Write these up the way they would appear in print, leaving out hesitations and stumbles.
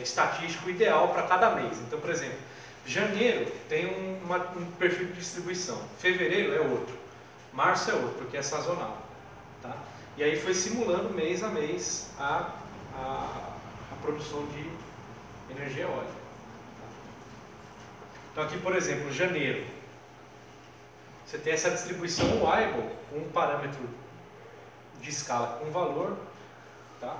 estatístico ideal para cada mês. Então, por exemplo, janeiro tem um perfil de distribuição, fevereiro é outro, março é outro, porque é sazonal. Tá? E aí foi simulando mês a mês a produção de energia eólica. Então aqui, por exemplo, janeiro, você tem essa distribuição Weibull com um parâmetro de escala com valor, tá?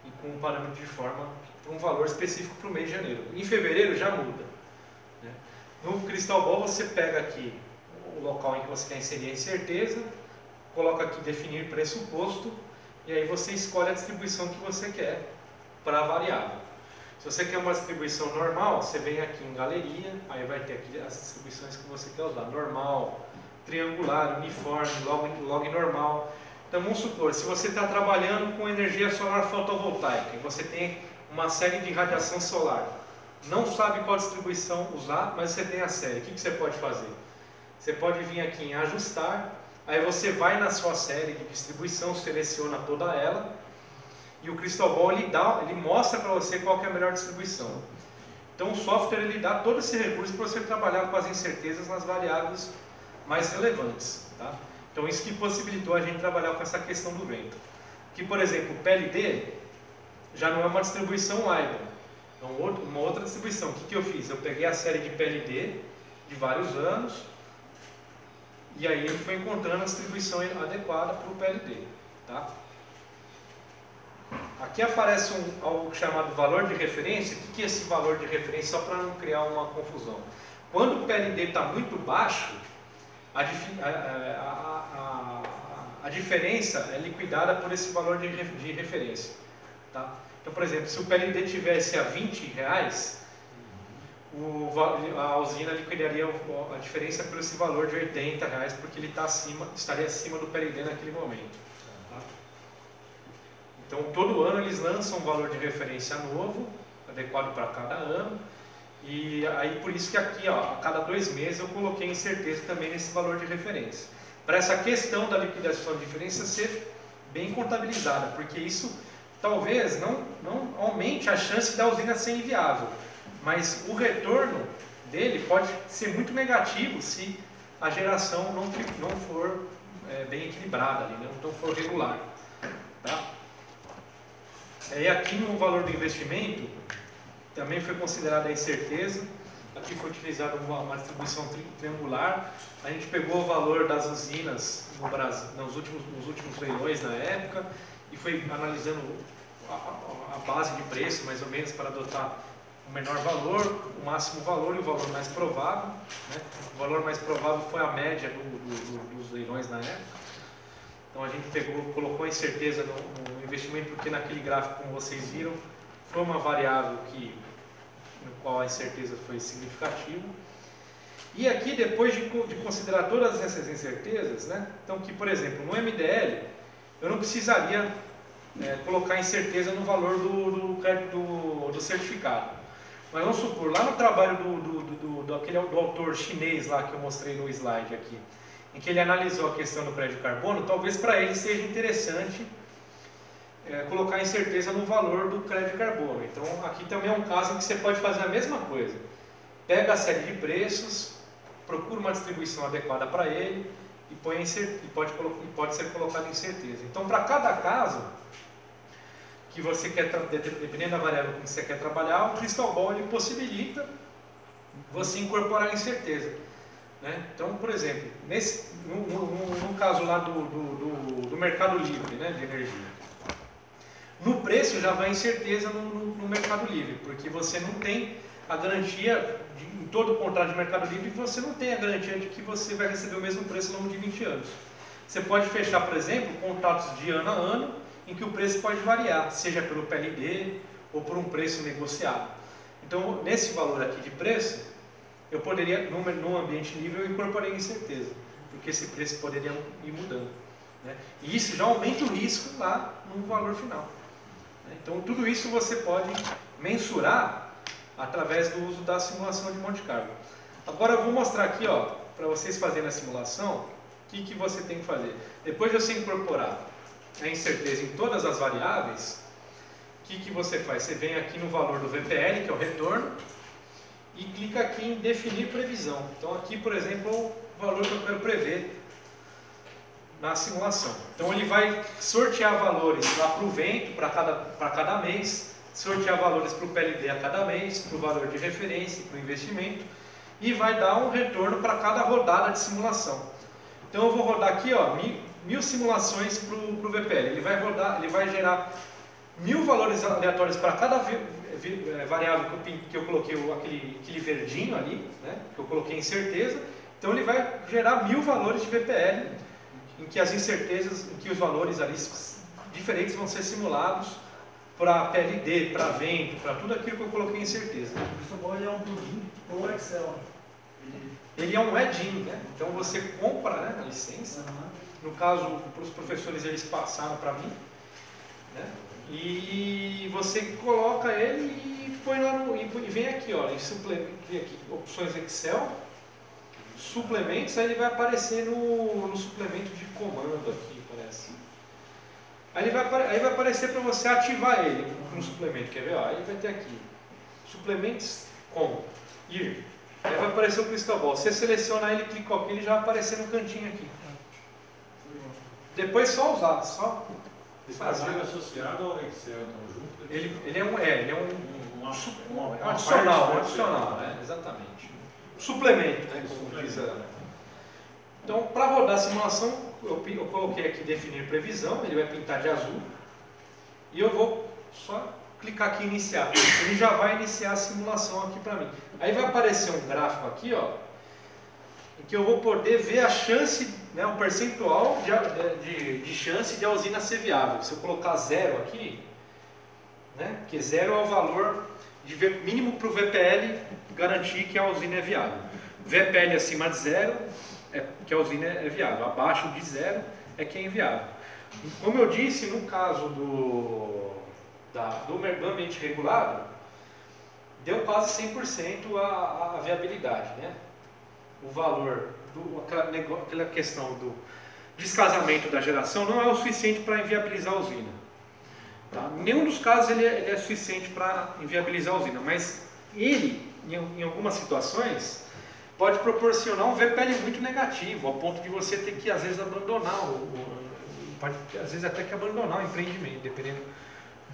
E com um parâmetro de forma para um valor específico para o mês de janeiro. Em fevereiro já muda, né? No Crystal Ball você pega aqui o local em que você quer inserir a incerteza, coloca aqui definir pressuposto e aí você escolhe a distribuição que você quer para a variável. Se você quer uma distribuição normal, você vem aqui em galeria, aí vai ter aqui as distribuições que você quer usar. Normal, triangular, uniforme, log normal. Então vamos supor, se você está trabalhando com energia solar fotovoltaica e você tem uma série de radiação solar, não sabe qual distribuição usar, mas você tem a série, o que você pode fazer? Você pode vir aqui em ajustar, aí você vai na sua série de distribuição, seleciona toda ela, e o Crystal Ball ele mostra para você qual que é a melhor distribuição. Então o software ele dá todo esse recurso para você trabalhar com as incertezas nas variáveis mais relevantes. Tá? Então isso que possibilitou a gente trabalhar com essa questão do vento. Que, por exemplo, o PLD já não é uma distribuição Weibull, é uma outra distribuição. O que eu fiz? Eu peguei a série de PLD de vários anos e aí ele foi encontrando a distribuição adequada para o PLD. Tá? Aqui aparece algo chamado valor de referência. O que é esse valor de referência? Só para não criar uma confusão. Quando o PLD está muito baixo, a diferença é liquidada por esse valor de referência. Tá? Então, por exemplo, se o PLD tivesse a R$20, a usina liquidaria a diferença por esse valor de R$80, porque ele estaria acima do PLD naquele momento. Então, todo ano eles lançam um valor de referência novo, adequado para cada ano, e aí por isso que aqui, ó, a cada 2 meses eu coloquei incerteza também nesse valor de referência. Para essa questão da liquidação de diferença ser bem contabilizada, porque isso talvez não aumente a chance da usina ser inviável, mas o retorno dele pode ser muito negativo se a geração não for bem equilibrada, ali, não for regular. Tá? E aqui no valor do investimento também foi considerada a incerteza. Aqui foi utilizada uma distribuição triangular. A gente pegou o valor das usinas no Brasil, nos últimos leilões na época e foi analisando a base de preço mais ou menos para adotar o menor valor, o máximo valor e o valor mais provável. Né? O valor mais provável foi a média dos leilões na época. Então a gente colocou a incerteza no investimento, porque naquele gráfico, como vocês viram, foi uma variável no qual a incerteza foi significativa. E aqui, depois de considerar todas essas incertezas, né, então que, por exemplo, no MDL, eu não precisaria colocar incerteza no valor do certificado. Mas vamos supor, lá no trabalho do autor chinês lá que eu mostrei no slide aqui, em que ele analisou a questão do crédito de carbono, talvez para ele seja interessante colocar incerteza no valor do crédito de carbono. Então aqui também é um caso em que você pode fazer a mesma coisa. Pega a série de preços, procura uma distribuição adequada para ele e pode ser colocado incerteza. Então para cada caso que você quer, dependendo da variável que você quer trabalhar, o Crystal Ball ele possibilita você incorporar a incerteza. Né? Então, por exemplo, no caso lá do mercado livre, né, de energia, no preço já vai incerteza no mercado livre, porque você não tem a garantia, em todo o contrato de mercado livre, você não tem a garantia de que você vai receber o mesmo preço ao longo de 20 anos. Você pode fechar, por exemplo, contratos de ano a ano, em que o preço pode variar, seja pelo PLD ou por um preço negociado. Então, nesse valor aqui de preço, eu poderia, num ambiente livre, eu incorporei incerteza, porque esse preço poderia ir mudando. Né? E isso já aumenta o risco lá no valor final. Né? Então, tudo isso você pode mensurar através do uso da simulação de Monte Carlo. Agora eu vou mostrar aqui, para vocês fazerem a simulação, o que você tem que fazer. Depois de você incorporar a incerteza em todas as variáveis, o que você faz? Você vem aqui no valor do VPL, que é o retorno, e clica aqui em definir previsão. Então aqui, por exemplo, é o valor que eu quero prever na simulação. Então ele vai sortear valores lá para o vento, para cada mês, sortear valores para o PLD a cada mês, para o valor de referência, para o investimento, e vai dar um retorno para cada rodada de simulação. Então eu vou rodar aqui, ó, 1000 simulações para o VPL. Ele vai gerar 1000 valores aleatórios para cada variável que eu coloquei, aquele verdinho ali, né, que eu coloquei incerteza. Então ele vai gerar 1000 valores de VPL, em que as incertezas, em que os valores ali diferentes vão ser simulados para PLD, para vento, para tudo aquilo que eu coloquei em incerteza. O Crystal é um plugin ou Excel? Ele é um add-in, né? Então você compra, né, a licença. No caso, para os professores, eles passaram para mim, né? E você coloca ele e põe lá e vem aqui, ó, em suplemento, aqui, opções Excel, suplementos, aí ele vai aparecer no suplemento de comando aqui, parece. Aí vai aparecer para você ativar ele no suplemento, quer ver? Ó, aí vai ter aqui, suplementos com ir. Aí vai aparecer o Crystal Ball. Você seleciona ele, clica aqui, ele já vai aparecer no cantinho aqui. Depois só usar, só fazer associado ao Excel, então, junto. Ele é um adicional, né? Exatamente. Suplemento, né? Como diz a... Então, para rodar a simulação, eu coloquei aqui definir previsão, ele vai pintar de azul. E eu vou só clicar aqui em iniciar. Ele já vai iniciar a simulação aqui para mim. Aí vai aparecer um gráfico aqui, ó, em que eu vou poder ver a chance, né, o percentual de chance de a usina ser viável. Se eu colocar 0 aqui, né, que 0 é o valor mínimo para o VPL garantir que a usina é viável. VPL acima de 0 é que a usina é viável, abaixo de 0 é que é inviável. Como eu disse, no caso do ambiente regulado, deu quase 100% a viabilidade, né? O valor, aquela questão do descasamento da geração não é o suficiente para inviabilizar a usina. Tá? Nenhum dos casos ele é suficiente para inviabilizar a usina, mas ele, em algumas situações, pode proporcionar um VPL muito negativo, ao ponto de você ter que, às vezes, abandonar, pode, às vezes, até que abandonar o empreendimento, dependendo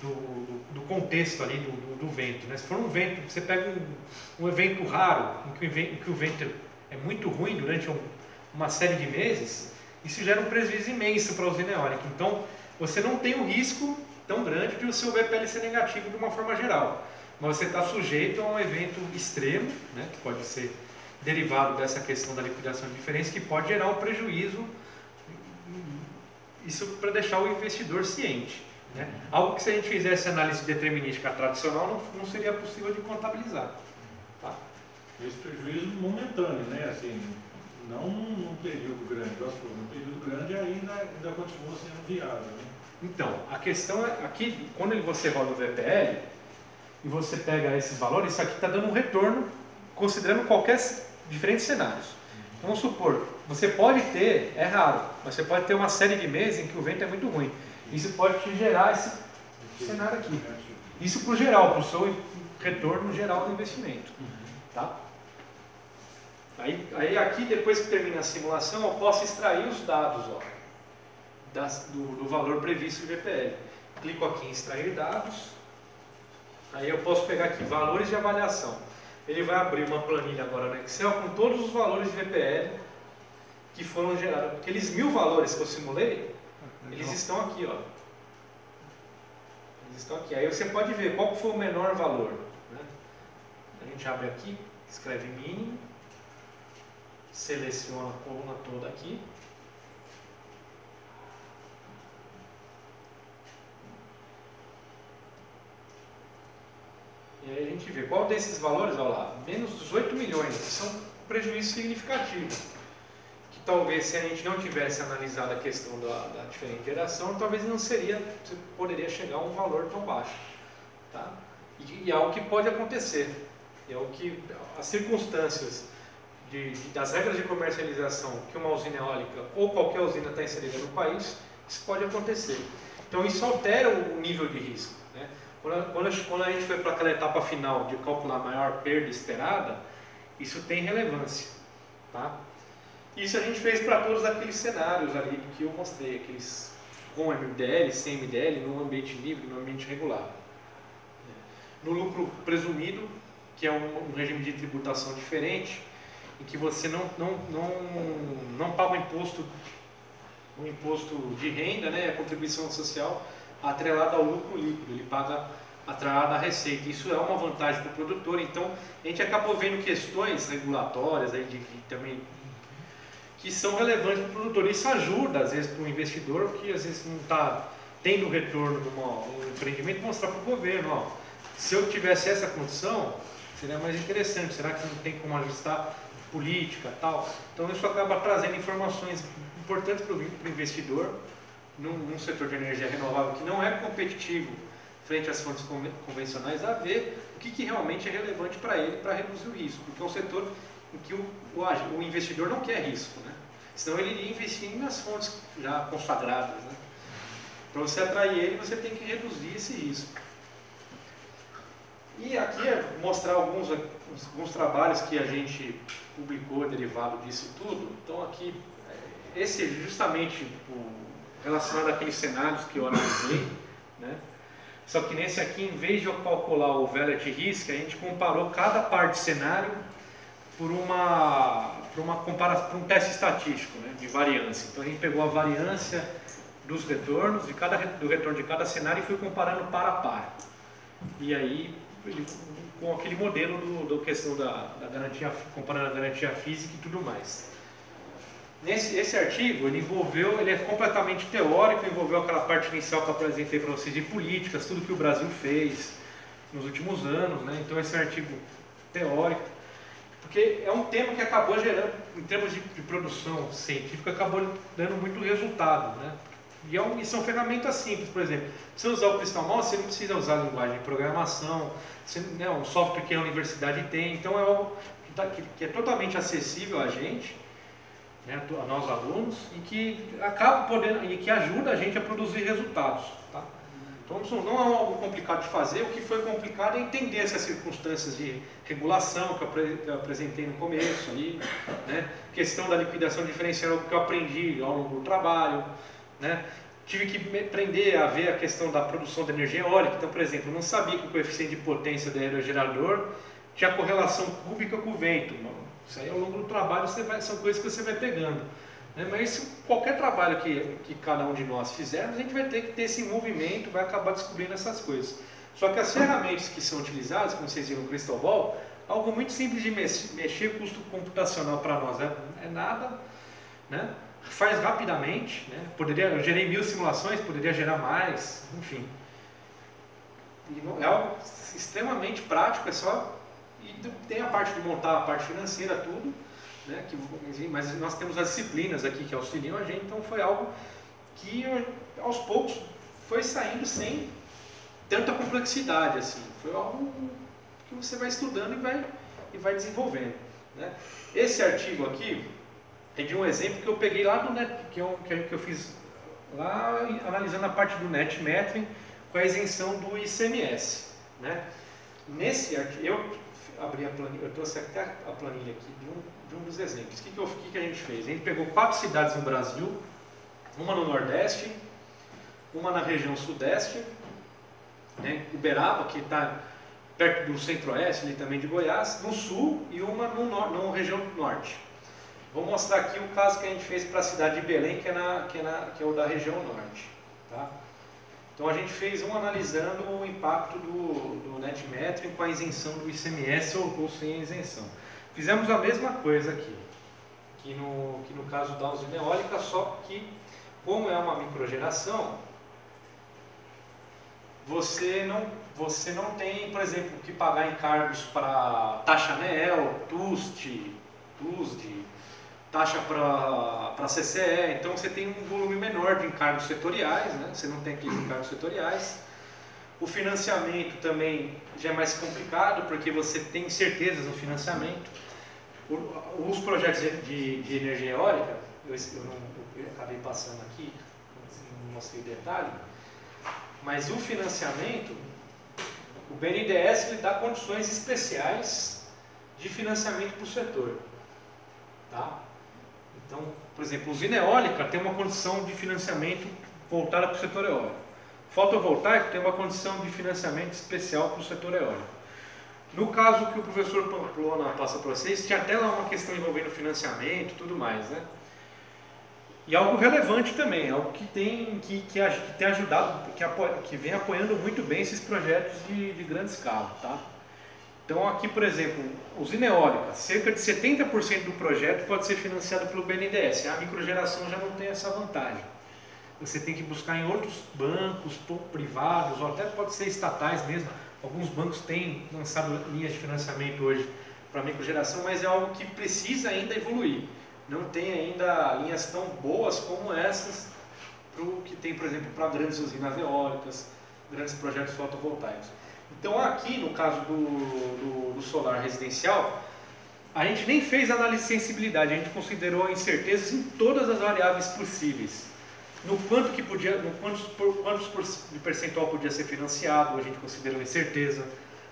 do contexto ali do vento, né? Se for um vento, você pega um evento raro, em que o vento é muito ruim durante uma série de meses, isso gera um prejuízo imenso para a usina eólica. Então, você não tem o risco tão grande de o seu VPL ser negativo de uma forma geral, mas você está sujeito a um evento extremo, né, que pode ser derivado dessa questão da liquidação de diferença, que pode gerar um prejuízo, isso para deixar o investidor ciente. Né? Algo que, se a gente fizesse análise determinística tradicional, não seria possível de contabilizar. Tá? Esse prejuízo momentâneo, né? Assim, não num período grande, num período grande ainda continua sendo viável. Né? Então, a questão é, aqui, quando você roda o VPL, e você pega esses valores, isso aqui está dando um retorno, considerando diferentes cenários. Então, vamos supor, você pode ter, é raro, mas você pode ter uma série de meses em que o vento é muito ruim. Isso pode te gerar esse cenário aqui. Isso para o geral, para o seu retorno geral do investimento. Tá? Aí aqui, depois que termina a simulação, eu posso extrair os dados, ó, do valor previsto do VPL. Clico aqui em extrair dados. Aí eu posso pegar aqui valores de avaliação. Ele vai abrir uma planilha agora no Excel com todos os valores de VPL que foram gerados. Aqueles 1000 valores que eu simulei, eles estão aqui, ó. Eles estão aqui. Aí você pode ver qual foi o menor valor. Né? A gente abre aqui, escreve mínimo, seleciona a coluna toda aqui. E aí a gente vê qual desses valores, olha lá, menos 18 milhões, que são um prejuízo significativo. Que talvez, se a gente não tivesse analisado a questão da diferente geração, talvez não seria, você poderia chegar a um valor tão baixo. Tá? E é algo que pode acontecer. É o que as circunstâncias das regras de comercialização que uma usina eólica ou qualquer usina está inserida no país, isso pode acontecer. Então isso altera o nível de risco. Né? Quando a gente foi para aquela etapa final de calcular a maior perda esperada, isso tem relevância. Tá? Isso a gente fez para todos aqueles cenários ali que eu mostrei, aqueles com MDL, sem MDL, no ambiente livre, no ambiente regular. No lucro presumido, que é um regime de tributação diferente, em que você não paga o imposto de renda, né, a contribuição social atrelada ao lucro líquido, ele paga atrelada à receita. Isso é uma vantagem para o produtor. Então, a gente acabou vendo questões regulatórias aí também que são relevantes para o produtor. Isso ajuda, às vezes, para o investidor que às vezes não está tendo retorno no empreendimento, mostrar para o governo, ó, se eu tivesse essa condição, seria mais interessante. Será que não tem como ajustar política e tal? Então isso acaba trazendo informações importantes para o investidor num setor de energia renovável que não é competitivo frente às fontes convencionais, a ver o que realmente é relevante para ele para reduzir o risco, porque é um setor em que o investidor não quer risco, né? Senão ele iria investir nas fontes já consagradas, né? Para você atrair ele, você tem que reduzir esse risco. E aqui é mostrar alguns trabalhos que a gente publicou derivado disso tudo. Então aqui, esse é justamente relacionado àqueles cenários que eu analisei, né? Só que nesse aqui, em vez de eu calcular o Vellet Risk, a gente comparou cada parte de cenário por um teste estatístico, né, de variância. Então a gente pegou a variância dos retornos, do retorno de cada cenário e fui comparando par a par. E aí, com aquele modelo da questão da garantia, comparando a garantia física e tudo mais. Esse artigo, ele é completamente teórico, envolveu aquela parte inicial que eu apresentei para vocês de políticas, tudo que o Brasil fez nos últimos anos, né? Então esse artigo teórico, porque é um tema que acabou gerando, em termos de produção científica, acabou dando muito resultado, né? E são ferramentas simples, por exemplo, se você usar o Crystal Mouse, você não precisa usar a linguagem de programação, um software que a universidade tem, então é algo que é totalmente acessível a gente, né, a nós alunos, e que acaba e que ajuda a gente a produzir resultados. Tá? Então não é algo complicado de fazer, o que foi complicado é entender essas circunstâncias de regulação que eu apresentei no começo, ali, né? Questão da liquidação diferencial que eu aprendi ao longo do trabalho, né? Tive que me aprender a ver a questão da produção de energia eólica. Então, por exemplo, eu não sabia que o coeficiente de potência do aerogerador tinha correlação cúbica com o vento. Isso aí ao longo do trabalho são coisas que você vai pegando, né? Mas qualquer trabalho que cada um de nós fizermos, a gente vai ter que ter esse movimento, vai acabar descobrindo essas coisas. Só que as ferramentas que são utilizadas, como vocês viram no Crystal Ball, algo muito simples de mexer, custo computacional para nós é nada, né? Faz rapidamente, né? Eu gerei 1000 simulações, poderia gerar mais, enfim. E é algo extremamente prático, é só... E tem a parte de montar a parte financeira, tudo, né? Mas nós temos as disciplinas aqui que auxiliam a gente, então foi algo que aos poucos foi saindo sem tanta complexidade, assim. Foi algo que você vai estudando e vai desenvolvendo, né? Esse artigo aqui é de um exemplo que eu peguei lá do que eu fiz lá analisando a parte do net metering com a isenção do ICMS, né? Nesse artigo, eu abri a planilha, eu trouxe até a planilha aqui de um dos exemplos. O que a gente fez? A gente pegou 4 cidades no Brasil, uma no Nordeste, uma na região Sudeste, né? Uberaba, que está perto do Centro-Oeste, ali também de Goiás, no Sul, e uma na região Norte. Vou mostrar aqui o caso que a gente fez para a cidade de Belém, que é o da região Norte. Tá? Então a gente fez analisando o impacto do net metering com a isenção do ICMS ou sem a isenção. Fizemos a mesma coisa aqui, que no caso da usina eólica, só que como é uma microgeração, você não tem, por exemplo, que pagar encargos para taxa ANEEL, TUSD, taxa para CCE, então você tem um volume menor de encargos setoriais, né? Você não tem aqueles encargos setoriais. O financiamento também já é mais complicado, porque você tem certezas no financiamento. Os projetos de energia eólica, eu acabei passando aqui, não mostrei o detalhe, mas o financiamento O BNDES ele dá condições especiais de financiamento para o setor. Tá? Então, por exemplo, usina eólica tem uma condição de financiamento voltada para o setor eólico. Fotovoltaico tem uma condição de financiamento especial para o setor eólico. No caso que o professor Pamplona passa para vocês, tinha até lá uma questão envolvendo financiamento e tudo mais, né? E algo relevante também, algo que tem ajudado, que vem apoiando muito bem esses projetos de grande escala, tá? Então aqui, por exemplo, usina eólica, cerca de 70% do projeto pode ser financiado pelo BNDES. A microgeração já não tem essa vantagem. Você tem que buscar em outros bancos privados, ou até pode ser estatais mesmo. Alguns bancos têm lançado linhas de financiamento hoje para microgeração, mas é algo que precisa ainda evoluir. Não tem ainda linhas tão boas como essas que tem, por exemplo, para grandes usinas eólicas, grandes projetos fotovoltaicos. Então aqui, no caso do solar residencial, a gente nem fez análise de sensibilidade, a gente considerou incertezas em todas as variáveis possíveis. No quantos de percentual podia ser financiado, a gente considerou incerteza.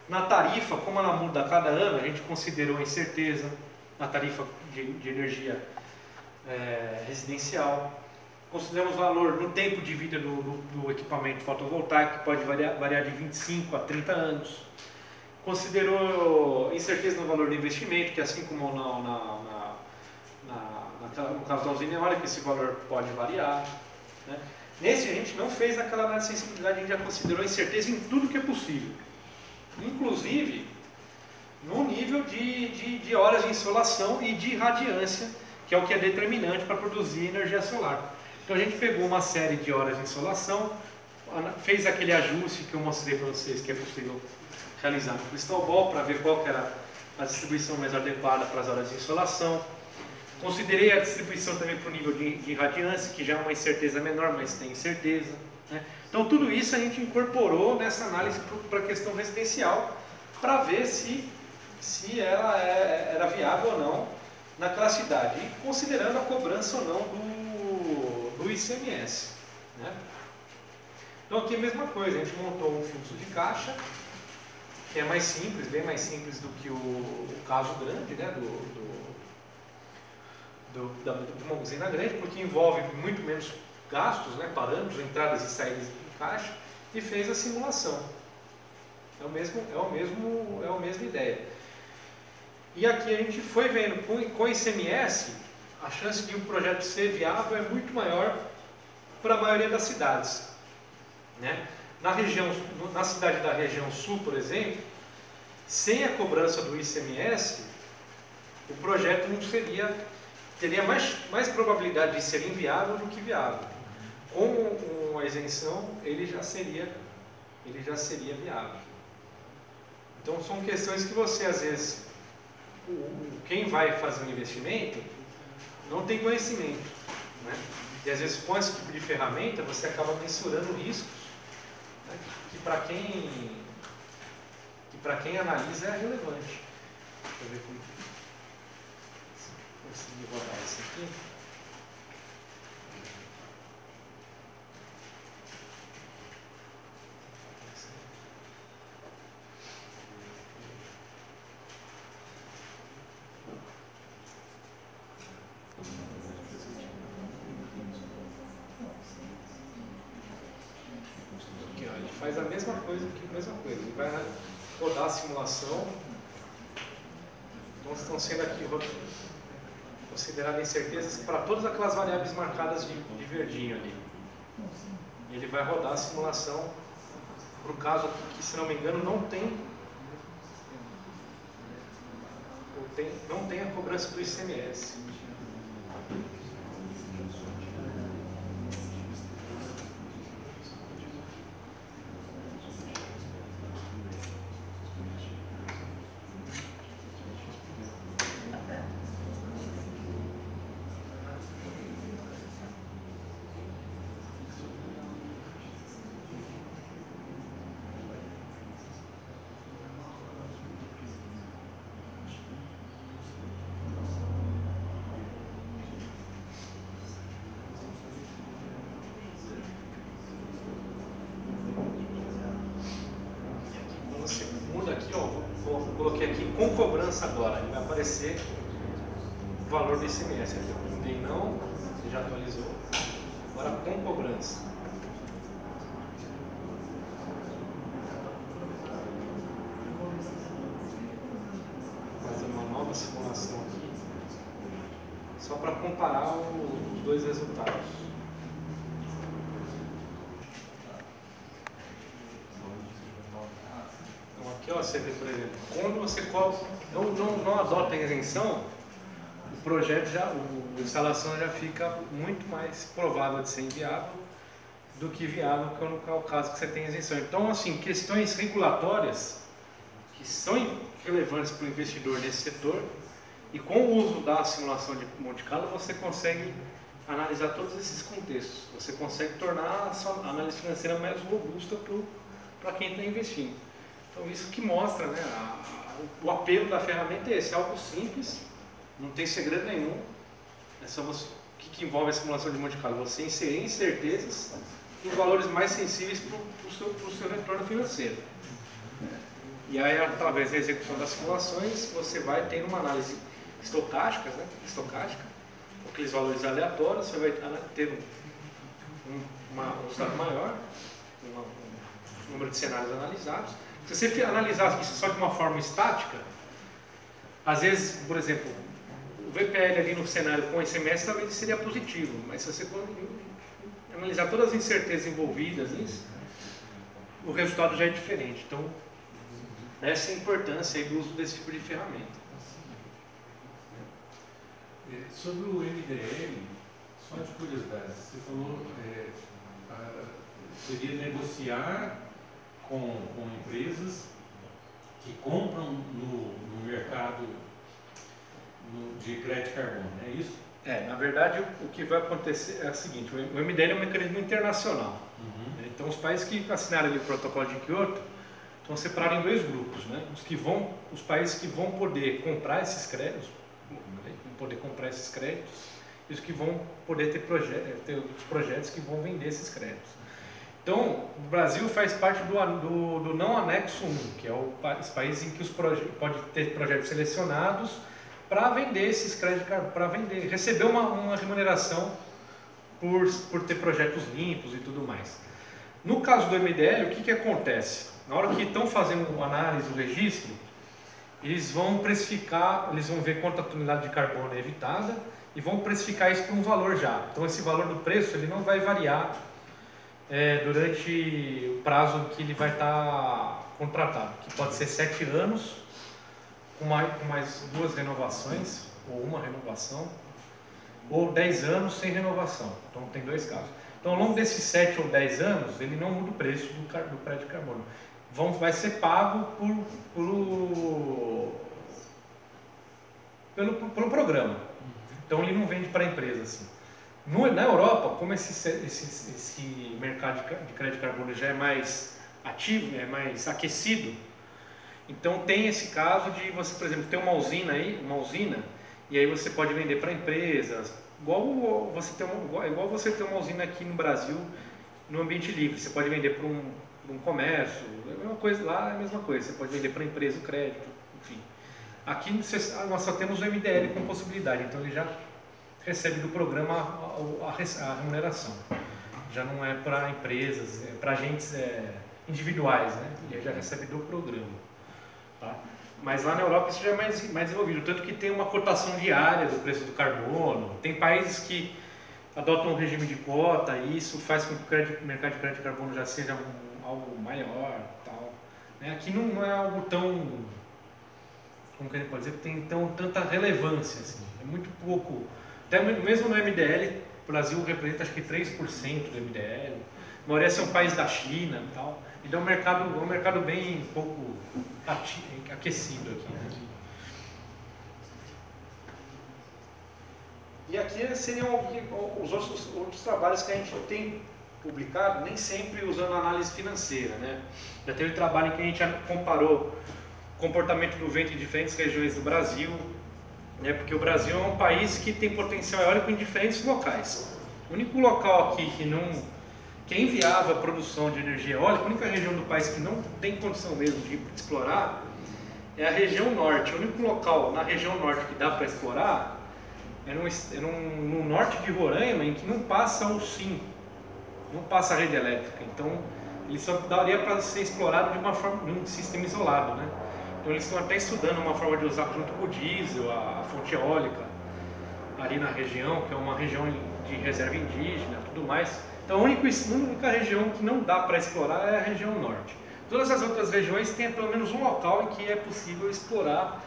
Na tarifa, como ela muda a cada ano, a gente considerou incerteza. Na tarifa de energia residencial. Consideramos valor no tempo de vida do equipamento fotovoltaico, que pode variar de 25 a 30 anos. Considerou incerteza no valor do investimento, que assim como no caso da usina eólica, esse valor pode variar. Né? Nesse a gente não fez aquela análise de sensibilidade, a gente já considerou incerteza em tudo que é possível. Inclusive no nível de horas de insolação e de radiância, que é o que é determinante para produzir energia solar. Então a gente pegou uma série de horas de insolação, fez aquele ajuste que eu mostrei para vocês que é possível realizar no Crystal Ball para ver qual que era a distribuição mais adequada para as horas de insolação. Considerei a distribuição também para o nível de radiância, que já é uma incerteza menor, mas tem incerteza. Né? Então tudo isso a gente incorporou nessa análise para a questão residencial, para ver se ela era viável ou não naquela cidade, e considerando a cobrança ou não do ICMS. Né? Então aqui é a mesma coisa, a gente montou um fluxo de caixa, que é mais simples, bem mais simples do que o caso grande, né, de uma usina grande, porque envolve muito menos gastos, né, parâmetros, entradas e saídas de caixa, e fez a simulação. É a mesma ideia. E aqui a gente foi vendo, com ICMS, a chance de um projeto ser viável é muito maior para a maioria das cidades. Né? Na cidade da região sul, por exemplo, sem a cobrança do ICMS, o projeto teria mais probabilidade de ser inviável do que viável. Com a isenção, ele já seria viável. Então são questões que você, às vezes, quem vai fazer um investimento não tem conhecimento. Né? E às vezes com esse tipo de ferramenta você acaba mensurando riscos, né? que para quem analisa é relevante. Deixa eu ver como consegui rodar isso aqui. Faz a mesma coisa, ele vai rodar a simulação. Então estão sendo aqui consideradas incertezas para todas aquelas variáveis marcadas de verdinho ali. Ele vai rodar a simulação para o caso aqui, que, se não me engano, não tem a cobrança do ICMS. com cobrança agora, ele vai aparecer o valor do ICMS. Aqui, ó. Ninguém não, você já atualizou. Agora com cobrança. Fazer uma nova simulação aqui, só para comparar os dois resultados. Então aqui, ó, você vê, por exemplo, quando você não adota a isenção, o projeto a instalação já fica muito mais provável de ser inviável do que viável quando é o caso que você tem isenção. Então, assim, questões regulatórias que são relevantes para o investidor nesse setor, e com o uso da simulação de Monte Carlo você consegue analisar todos esses contextos, você consegue tornar a sua análise financeira mais robusta para quem está investindo. Então isso que mostra, né, o apelo da ferramenta é esse, é algo simples, não tem segredo nenhum, é só você, o que envolve a simulação de Monte Carlo? Você inserir incertezas em valores mais sensíveis para o seu retorno financeiro. E aí, através da execução das simulações, você vai ter uma análise estocástica, né? Com aqueles valores aleatórios, você vai ter um resultado maior, um número de cenários analisados. Se você analisar isso só de uma forma estática, às vezes, por exemplo, o VPL ali no cenário com ICMS talvez seria positivo, mas se você analisar todas as incertezas envolvidas nisso, o resultado já é diferente. Então, essa é a importância aí do uso desse tipo de ferramenta. Sobre o MDL, só de curiosidade, você falou seria negociar com empresas que compram no mercado de crédito carbono, é isso? Na verdade, o que vai acontecer é o seguinte, o MDL é um mecanismo internacional. Então, os países que assinaram ali o protocolo de Kyoto estão separados em dois grupos, né? Os países que vão poder comprar esses créditos, e os que vão poder ter os projetos que vão vender esses créditos. Então, o Brasil faz parte do não anexo 1, que é os países em que pode ter projetos selecionados para vender esses créditos, para receber uma remuneração por ter projetos limpos e tudo mais. No caso do MDL, o que acontece? Na hora que estão fazendo análise do registro, eles vão precificar, eles vão ver quanta tonelada de carbono é evitada e vão precificar isso por um valor já. Então esse valor do preço ele não vai variar durante o prazo que ele vai estar contratado, que pode ser 7 anos, com mais 2 renovações, ou uma renovação, ou 10 anos sem renovação. Então tem 2 casos. Então ao longo desses 7 ou 10 anos, ele não muda o preço do crédito de carbono. Vai ser pago pelo programa. Então ele não vende para a empresa assim. Na Europa, como esse mercado de crédito de carbono já é mais ativo, é mais aquecido, então tem esse caso de você, por exemplo, ter uma usina, e aí você pode vender para empresas, igual você ter uma usina aqui no Brasil, no ambiente livre. Você pode vender para um comércio, a mesma coisa, lá é a mesma coisa, você pode vender para a empresa o crédito, enfim. Aqui nós só temos o MDL com possibilidade, então ele já recebe do programa a remuneração. Já não é para empresas, é para agentes individuais, né? Ele já recebe do programa. Tá? Mas lá na Europa isso já é mais desenvolvido, tanto que tem uma cotação diária do preço do carbono, tem países que adotam um regime de cota e isso faz com que o mercado de crédito de carbono já seja algo maior. Tal, né? Aqui não é algo tão, como que a gente pode dizer, que tem tanta relevância, assim, é muito pouco. Até mesmo no MDL, o Brasil representa acho que 3% do MDL, a maioria são países da China e tal. Então é um mercado bem pouco aquecido aqui. Né? E aqui seriam os outros trabalhos que a gente tem publicado, nem sempre usando análise financeira. Né? Já teve trabalho em que a gente comparou o comportamento do vento em diferentes regiões do Brasil, né? Porque o Brasil é um país que tem potencial eólico em diferentes locais. O único local aqui que é inviável a produção de energia eólica, a única região do país que não tem condição mesmo de explorar, é a região norte. O único local na região norte que dá para explorar é no norte de Roraima, em que não passa o SIM, não passa a rede elétrica. Então, ele só daria para ser explorado de uma forma, de um sistema isolado, né? Então, eles estão até estudando uma forma de usar junto com o diesel, a fonte eólica, ali na região, que é uma região de reserva indígena, tudo mais. Então, a única região que não dá para explorar é a região norte. Todas as outras regiões têm pelo menos um local em que é possível explorar,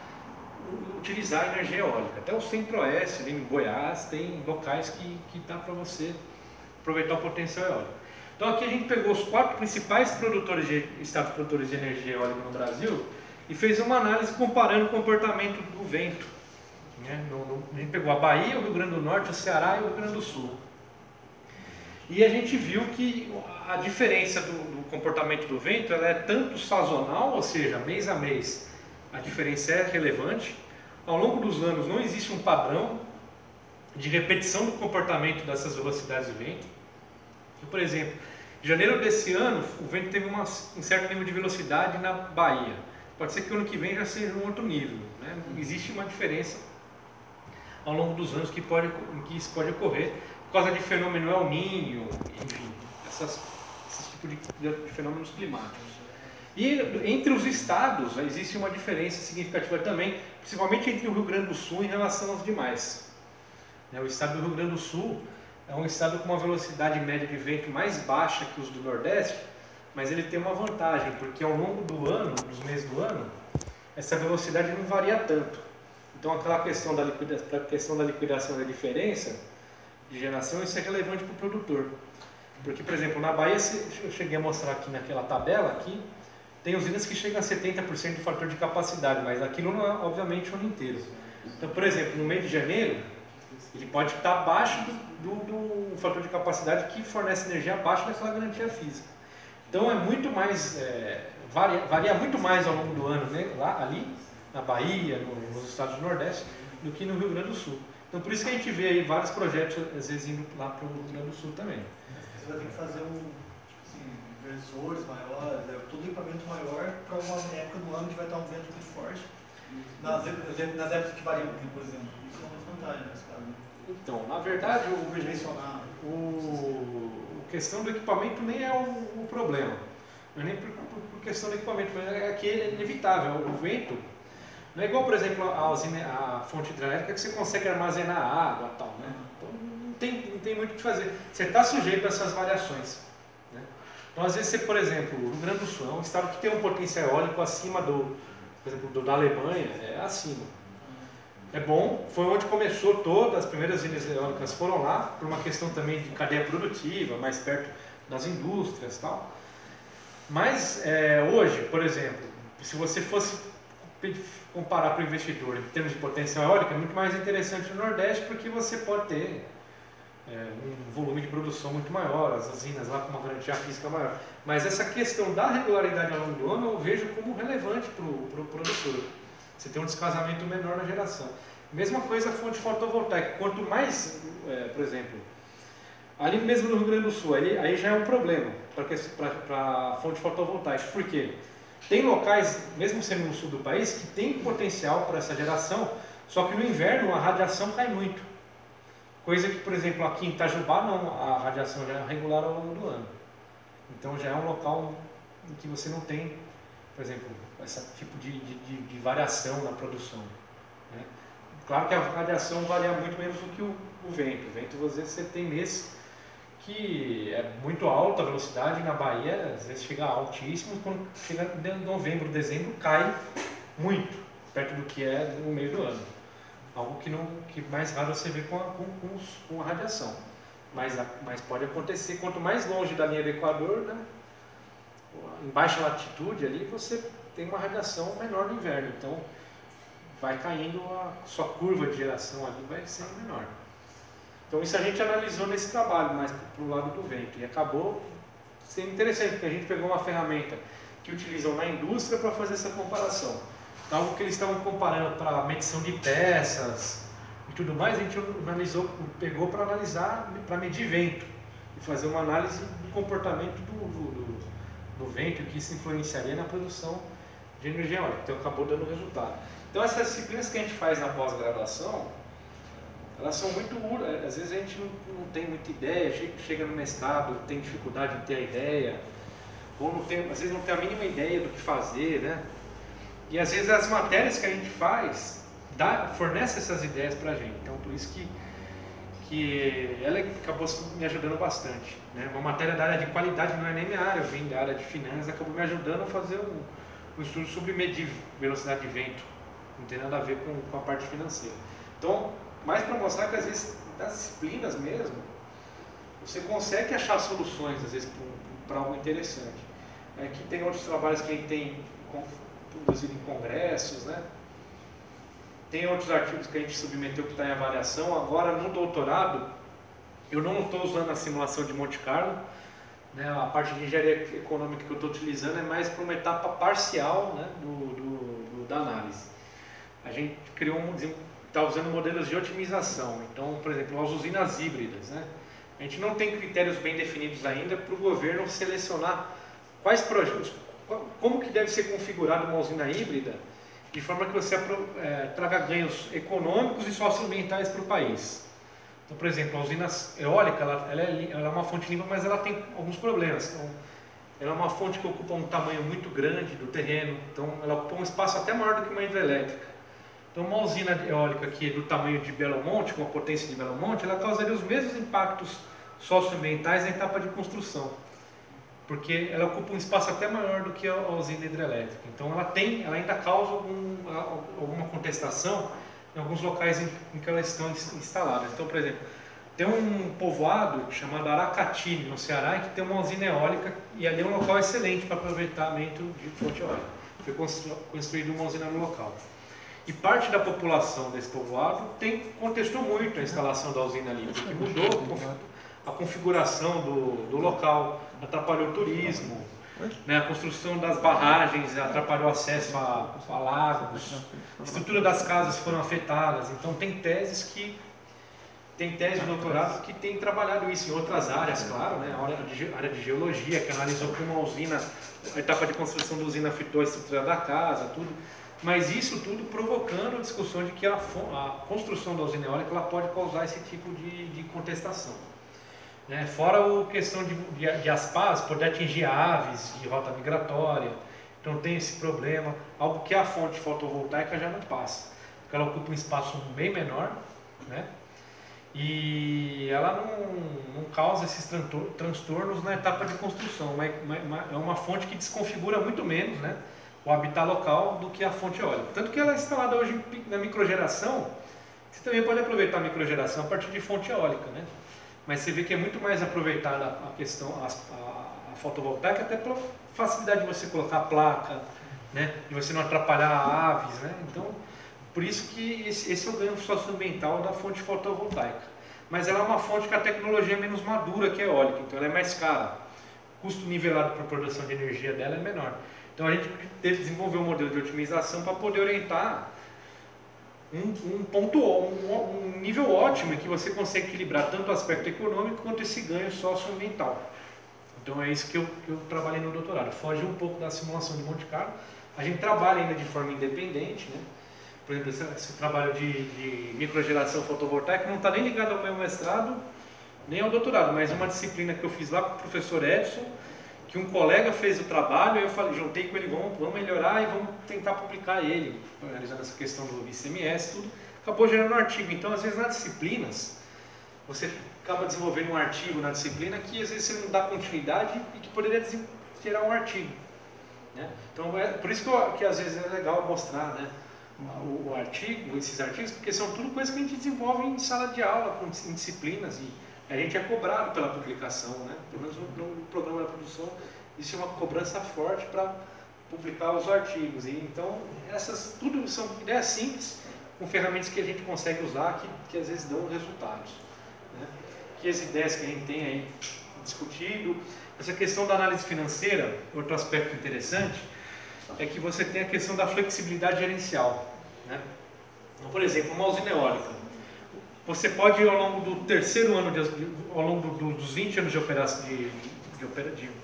utilizar a energia eólica. Até o centro-oeste, ali em Goiás, tem locais que dá para você aproveitar o potencial eólico. Então aqui a gente pegou os 4 principais estados produtores de energia eólica no Brasil e fez uma análise comparando o comportamento do vento. Né? A gente pegou a Bahia, o Rio Grande do Norte, o Ceará e o Rio Grande do Sul. E a gente viu que a diferença do comportamento do vento ela é tanto sazonal, ou seja, mês a mês a diferença é relevante. Ao longo dos anos não existe um padrão de repetição do comportamento dessas velocidades de vento. Então, por exemplo, em janeiro desse ano o vento teve um certo nível de velocidade na Bahia. Pode ser que o ano que vem já seja um outro nível. Né? Existe uma diferença ao longo dos anos em que isso pode ocorrer por causa de fenômeno El Niño, enfim, esses tipos de fenômenos climáticos. E entre os estados existe uma diferença significativa também, principalmente entre o Rio Grande do Sul em relação aos demais. O estado do Rio Grande do Sul é um estado com uma velocidade média de vento mais baixa que os do Nordeste, mas ele tem uma vantagem, porque ao longo do ano, dos meses do ano, essa velocidade não varia tanto. Então aquela questão da liquidação da diferença de geração, isso é relevante para o produtor. Porque, por exemplo, na Bahia, eu cheguei a mostrar aqui naquela tabela, aqui, tem usinas que chegam a 70% do fator de capacidade, mas aquilo não é, obviamente, o ano inteiro. Então, por exemplo, no mês de janeiro, ele pode estar abaixo do fator de capacidade que fornece energia abaixo daquela garantia física. Então, é muito mais, varia muito mais ao longo do ano, né? Ali, na Bahia, nos estados do Nordeste, do que no Rio Grande do Sul. Então, por isso que a gente vê aí vários projetos, às vezes, indo lá para o Rio Grande do Sul também. Você vai ter que fazer inversores maiores, todo equipamento maior para uma época do ano que vai estar um vento muito forte. Nas épocas que variam, por exemplo. Isso é uma vantagem nesse caso. Então, na verdade, a questão do equipamento nem é o problema. Não é nem por questão do equipamento, mas é que ele é inevitável. O vento não é igual, por exemplo, a fonte hidrelétrica que você consegue armazenar água e tal, né? Então, não tem muito o que fazer. Você está sujeito a essas variações. Né? Então, às vezes, você, por exemplo, o Rio Grande do Sul é um estado que tem um potencial eólico acima por exemplo, da Alemanha, é acima. É bom, foi onde começou todas as primeiras usinas eólicas, foram lá, por uma questão também de cadeia produtiva, mais perto das indústrias e tal. Mas, hoje, por exemplo, se você fosse comparar para o investidor em termos de potencial eólico, é muito mais interessante no Nordeste, porque você pode ter um volume de produção muito maior, as usinas lá com uma garantia física maior. Mas essa questão da regularidade ao longo do ano eu vejo como relevante para o produtor. Você tem um descasamento menor na geração. Mesma coisa a fonte fotovoltaica. Quanto mais, por exemplo, ali mesmo no Rio Grande do Sul, aí já é um problema para a fonte fotovoltaica. Por quê? Tem locais, mesmo sendo no sul do país, que tem potencial para essa geração, só que no inverno a radiação cai muito. Coisa que, por exemplo, aqui em Itajubá, não, a radiação já é regular ao longo do ano. Então já é um local em que você não tem, por exemplo, esse tipo de variação na produção. Né? Claro que a radiação varia muito menos do que o vento. O vento, às vezes, você tem meses que é muito alta a velocidade, na Bahia, às vezes chega altíssimo, quando chega em novembro, dezembro, cai muito, perto do que é no meio do ano. Algo que mais raro você vê com a radiação. Mas pode acontecer, quanto mais longe da linha do Equador, né, em baixa latitude ali, você tem uma radiação menor no inverno. Então, vai caindo, a sua curva de geração ali vai sendo menor. Então, isso a gente analisou nesse trabalho, mais para o lado do vento. E acabou sendo interessante, porque a gente pegou uma ferramenta que utilizam na indústria para fazer essa comparação. Algo que eles estavam comparando para medição de peças e tudo mais, a gente pegou para analisar, para medir vento e fazer uma análise do comportamento do vento, que isso influenciaria na produção de energia eólica, então acabou dando resultado. Então essas disciplinas que a gente faz na pós-graduação, elas são muito, às vezes a gente não tem muita ideia, chega no mestrado, tem dificuldade em ter a ideia, ou não tem, às vezes não tem a mínima ideia do que fazer, né? E às vezes as matérias que a gente faz fornece essas ideias pra gente, então por isso que ela acabou me ajudando bastante, né? Uma matéria da área de qualidade não é nem minha área, eu vim da área de finanças, acabou me ajudando a fazer um estudo sobre medir velocidade de vento, não tem nada a ver com a parte financeira. Então, mais para mostrar que às vezes das disciplinas mesmo, você consegue achar soluções às vezes para algo interessante. Aqui tem outros trabalhos que a gente tem produzido em congressos, né? Tem outros artigos que a gente submeteu que está em avaliação. Agora, no doutorado, eu não estou usando a simulação de Monte Carlo, né? A parte de engenharia econômica que eu estou utilizando é mais para uma etapa parcial, né? Da análise. A gente está usando modelos de otimização. Então, por exemplo, as usinas híbridas, né? A gente não tem critérios bem definidos ainda para o governo selecionar quais projetos, como que deve ser configurada uma usina híbrida, de forma que você traga ganhos econômicos e socioambientais para o país. Então, por exemplo, a usina eólica, ela é uma fonte limpa, mas ela tem alguns problemas. Então, ela é uma fonte que ocupa um tamanho muito grande do terreno, então ela ocupa um espaço até maior do que uma hidrelétrica. Então, uma usina eólica que é do tamanho de Belo Monte, com a potência de Belo Monte, ela causaria os mesmos impactos socioambientais na etapa de construção, porque ela ocupa um espaço até maior do que a usina hidrelétrica. Então, ela ainda causa alguma contestação em alguns locais em que elas estão instaladas. Então, por exemplo, tem um povoado chamado Aracati, no Ceará, que tem uma usina eólica e ali é um local excelente para aproveitamento de fonte eólica. Foi construída uma usina no local. E parte da população desse povoado contestou muito a instalação da usina ali, porque mudou a configuração do local, atrapalhou o turismo, né? A construção das barragens atrapalhou o acesso a lagos, a estrutura das casas foram afetadas. Então tem tese de doutorado que tem trabalhado isso em outras áreas, claro, né? A área de geologia, que analisou como uma usina, a etapa de construção da usina afetou a estrutura da casa, tudo. Mas isso tudo provocando a discussão de que a construção da usina eólica ela pode causar esse tipo de contestação. Né? Fora a questão de aspas poder atingir aves de rota migratória, então tem esse problema, algo que a fonte fotovoltaica já não passa, porque ela ocupa um espaço bem menor, né? E ela não causa esses transtornos na etapa de construção, é uma fonte que desconfigura muito menos, né, o habitat local do que a fonte eólica. Tanto que ela é instalada hoje na microgeração, você também pode aproveitar a microgeração a partir de fonte eólica, né? Mas você vê que é muito mais aproveitada a fotovoltaica, até pela facilidade de você colocar placa, né? De você não atrapalhar aves, né? Então, por isso que esse é o ganho socioambiental da fonte fotovoltaica. Mas ela é uma fonte que a tecnologia é menos madura que a eólica, então ela é mais cara. O custo nivelado para a produção de energia dela é menor. Então a gente teve que desenvolver um modelo de otimização para poder orientar um nível ótimo em que você consegue equilibrar tanto o aspecto econômico quanto esse ganho socioambiental. Então é isso que eu trabalhei no doutorado. Foge um pouco da simulação de Monte Carlo. A gente trabalha ainda de forma independente, né? Por exemplo, esse trabalho de microgeração fotovoltaica não está nem ligado ao meu mestrado, nem ao doutorado, mas uma disciplina que eu fiz lá com o professor Edson, que um colega fez o trabalho, eu juntei com ele, vamos melhorar e vamos tentar publicar ele, analisando essa questão do ICMS, tudo, acabou gerando um artigo. Então, às vezes, nas disciplinas, você acaba desenvolvendo um artigo na disciplina que, às vezes, você não dá continuidade e que poderia gerar um artigo, né? Então, é por isso que às vezes é legal mostrar, né, esses artigos, porque são tudo coisas que a gente desenvolve em sala de aula, em disciplinas, e a gente é cobrado pela publicação, né? Pelo menos no programa da produção, isso é uma cobrança forte para publicar os artigos. E então, tudo são ideias simples, com ferramentas que a gente consegue usar, que às vezes dão resultados, né? Que as ideias que a gente tem aí discutido, essa questão da análise financeira, outro aspecto interessante, é que você tem a questão da flexibilidade gerencial, né? Então, por exemplo, uma usina eólica. Você pode, ao longo do terceiro ano, ao longo dos 20 anos de operação, de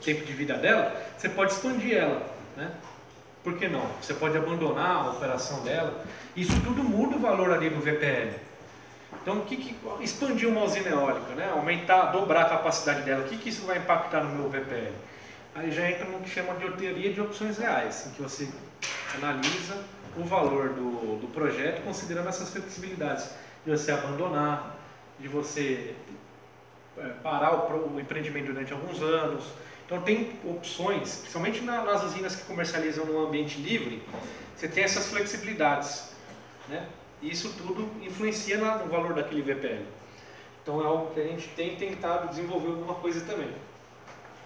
tempo de vida dela, você pode expandir ela, né? Por que não? Você pode abandonar a operação dela. Isso tudo muda o valor ali do VPL. Então, expandir uma usina eólica, né? Aumentar, dobrar a capacidade dela, o que isso vai impactar no meu VPL? Aí já entra no que chama de teoria de opções reais, em que você analisa o valor do projeto considerando essas flexibilidades, de você abandonar, de você parar o empreendimento durante alguns anos. Então tem opções, principalmente nas usinas que comercializam no ambiente livre, você tem essas flexibilidades, né? E isso tudo influencia no valor daquele VPL. Então é algo que a gente tem tentado desenvolver alguma coisa também,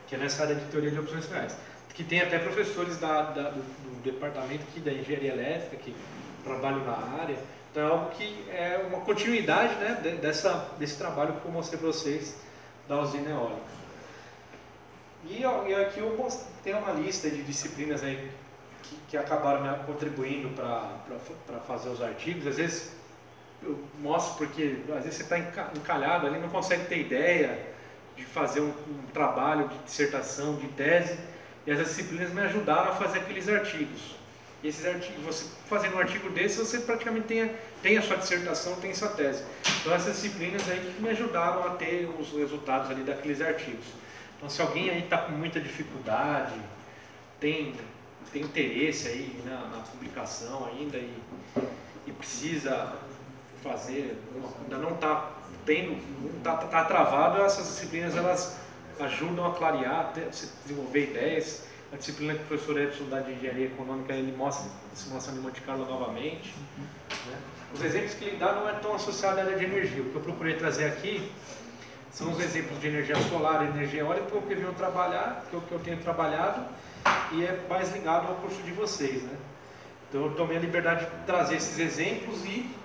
que é nessa área de teoria de opções reais. Que tem até professores do departamento aqui da engenharia elétrica que trabalham na área. Então é algo que é uma continuidade, né, desse trabalho que eu mostrei para vocês da usina eólica. E aqui eu tenho uma lista de disciplinas aí que acabaram contribuindo para fazer os artigos. Às vezes eu mostro porque às vezes você está encalhado ali, não consegue ter ideia de fazer um trabalho de dissertação, de tese, e as disciplinas me ajudaram a fazer aqueles artigos. E esses artigos, você fazendo um artigo desse, você praticamente tem a sua dissertação, tem a sua tese. Então essas disciplinas aí que me ajudaram a ter os resultados ali daqueles artigos. Então se alguém aí está com muita dificuldade, tem interesse aí na publicação ainda e precisa fazer, ainda não está tá travado, essas disciplinas elas ajudam a clarear, desenvolver ideias. A disciplina que o professor Edson dá de engenharia econômica, ele mostra a simulação de Monte Carlo novamente, né? Os exemplos que ele dá não é tão associado à área de energia. O que eu procurei trazer aqui são os exemplos de energia solar e energia eólica que eu venho trabalhar, que eu tenho trabalhado, e é mais ligado ao curso de vocês, né? Então eu tomei a liberdade de trazer esses exemplos e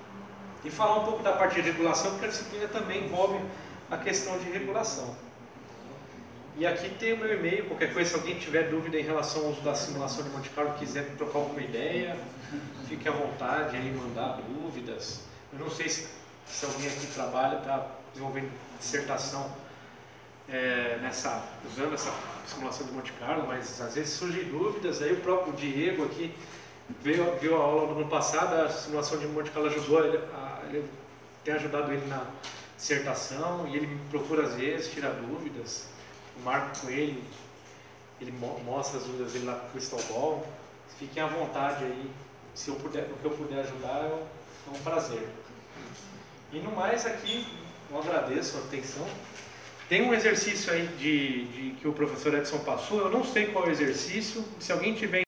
falar um pouco da parte de regulação, porque a disciplina também envolve a questão de regulação. E aqui tem o meu e-mail, qualquer coisa, se alguém tiver dúvida em relação ao uso da simulação de Monte Carlo, quiser trocar alguma ideia, fique à vontade em mandar dúvidas. Eu não sei se alguém aqui trabalha, está desenvolvendo dissertação usando essa simulação de Monte Carlo, mas às vezes surgem dúvidas. Aí o próprio Diego aqui viu a aula do ano passado, a simulação de Monte Carlo ajudou ele tem ajudado ele na dissertação, e ele me procura às vezes, tira dúvidas. O Marco Coelho, ele mostra as dúvidas dele lá com o Crystal Ball. Fiquem à vontade aí, se o que eu puder ajudar é um prazer. E no mais aqui, eu agradeço a atenção. Tem um exercício aí que o professor Edson passou, eu não sei qual é o exercício, se alguém tiver